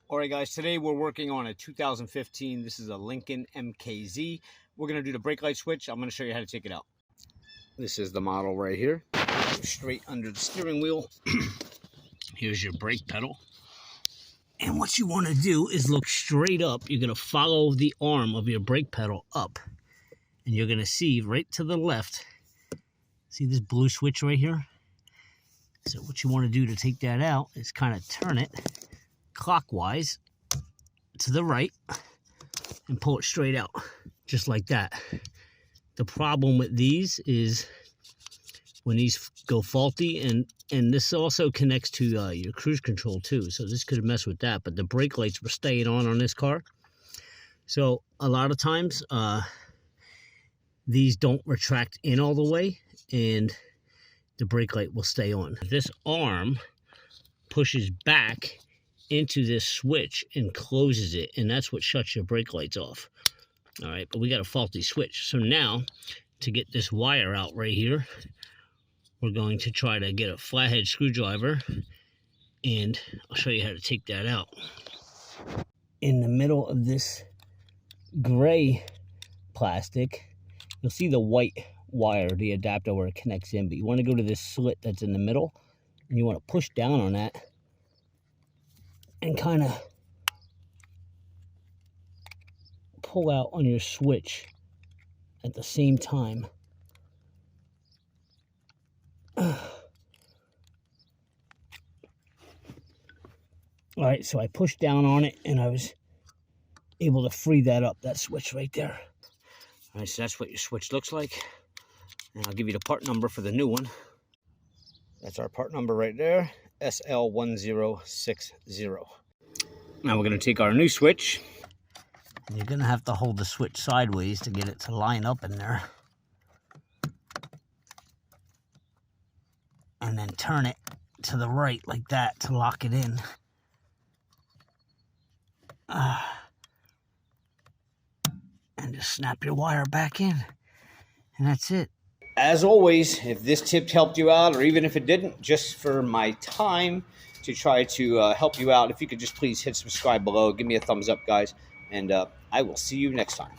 All right, guys, today we're working on a 2015. This is a Lincoln MKZ. We're going to do the brake light switch. I'm going to show you how to take it out. This is the model right here. Straight under the steering wheel. Here's your brake pedal. And what you want to do is look straight up. You're going to follow the arm of your brake pedal up. And you're going to see right to the left. See this blue switch right here? So what you want to do to take that out is kind of turn it clockwise to the right and pull it straight out, just like that. The problem with these is when these go faulty, and this also connects to your cruise control too, so this could mess with that, but the brake lights were staying on this car. So a lot of times these don't retract in all the way, and the brake light will stay on. This arm pushes back into this switch and closes it, and that's what shuts your brake lights off. All right, but we got a faulty switch. So now, to get this wire out right here, we're going to try to get a flathead screwdriver, and I'll show you how to take that out. In the middle of this gray plastic, you'll see the white wire, the adapter where it connects in, but you want to go to this slit that's in the middle, and you want to push down on that and kind of pull out on your switch at the same time. All right, so I pushed down on it and I was able to free that up, that switch right there. All right, so that's what your switch looks like. And I'll give you the part number for the new one. That's our part number right there, SL1060. Now we're going to take our new switch. And you're going to have to hold the switch sideways to get it to line up in there. And then turn it to the right like that to lock it in. And just snap your wire back in. And that's it. As always, if this tip helped you out, or even if it didn't, just for my time to try to help you out, if you could just please hit subscribe below. Give me a thumbs up, guys. And I will see you next time.